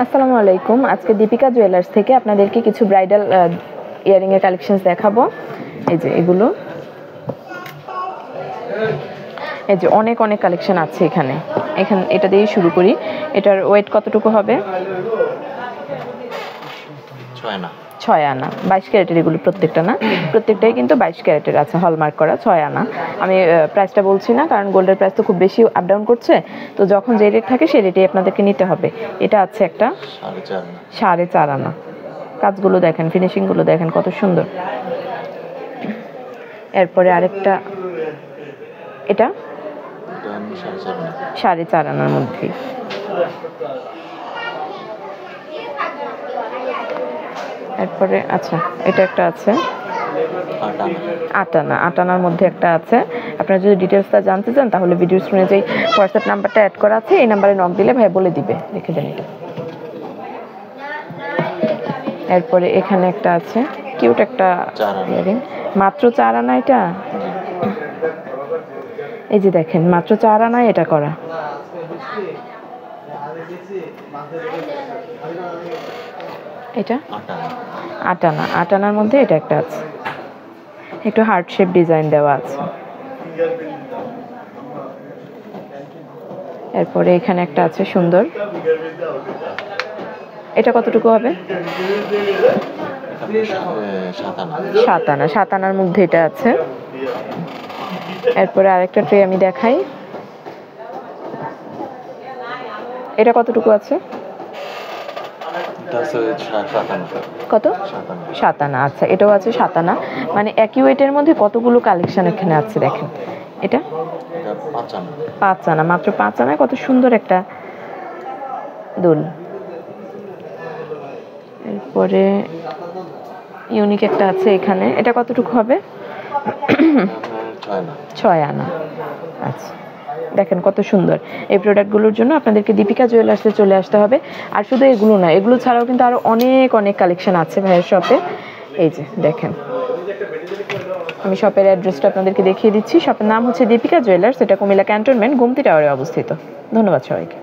আসসালামু আলাইকুম। আজকে দীপিকা জুয়েলার্স থেকে আপনাদেরকে কিছু ব্রাইডাল ইয়ারিং এর কালেকশনস দেখাবো। এই যে এগুলো, এই যে অনেক অনেক কালেকশন আছে এখানে। এটা দিয়ে শুরু করি। এটার ওয়েট কতটুকু হবে? 6 আনা। 22 ক্যারেটের এগুলো প্রত্যেকটা, না প্রত্যেকটাই কিন্তু 22 ক্যারেটের আছে, হলমার্ক করা 6 আনা। আমি প্রাইসটা বলছি না, কারণ গোল্ডের প্রাইস তো খুব বেশি আপ ডাউন করছে, তো যখন যে রেট থাকে সেই রেটেই আপনাদেরকে নিতে হবে। এটা আছে একটা 4.5 আনা। কাজগুলো দেখেন, ফিনিশিংগুলো দেখেন কত সুন্দর। এরপরে আরেকটা, এটা 4.5 আনার মধ্যে। এরপরে আচ্ছা, এটা একটা আছে 8 আনা। 8 আনার মধ্যে একটা আছে। আপনারা যদি ডিটেলসটা জানতে চান তাহলে ভিডিও স্ক্রিনে যেই হোয়াটসঅ্যাপ নাম্বারটা অ্যাড করা আছে এই নাম্বারে নক দিলে ভাই বলে দিবে, লিখে দেন এটা। এরপরে এখানে একটা আছে কিউট একটা ইয়ারিং, মাত্র 4 আনা। এটা এই যে দেখেন, মাত্র 4 আনায় এটা করা। এটা 8 আনা। 8 আনার মধ্যে এটা একটা আছে, একটু হার্ট শেপ ডিজাইন দেওয়া আছে। এরপরে এখানে একটা আছে সুন্দর। এটা কতটুকু হবে? 7 আনা। 7 আনার মধ্যে এটা আছে। এরপরে আরেকটা ট্রে আমি দেখাই। এটা কতটুকু আছে? কত? 7 আনা। আচ্ছা, এটাও আছে 7 আনা। মানে একই ওয়েটের মধ্যে কতগুলো কালেকশন এখানে আছে দেখেন। এটা 5 আনা। মাত্র 5 আনায় কত সুন্দর একটা দুল। এরপরে ইউনিক একটা আছে এখানে। এটা কতটুকু হবে? 6 আনা। আচ্ছা, দেখেন কত সুন্দর। এই প্রোডাক্টগুলোর জন্য আপনাদেরকে দীপিকা জুয়েলার্সে চলে আসতে হবে। আর শুধু এগুলো না, এগুলো ছাড়াও কিন্তু আরো অনেক অনেক কালেকশন আছে ভাইয়ের শপে। এই যে দেখেন, আমি শপের অ্যাড্রেসটা আপনাদেরকে দেখিয়ে দিচ্ছি। শপের নাম হচ্ছে দীপিকা জুয়েলার্স। এটা কুমিল্লা ক্যান্টনমেন্ট গুমতি টাওয়ারে অবস্থিত। ধন্যবাদ সবাইকে।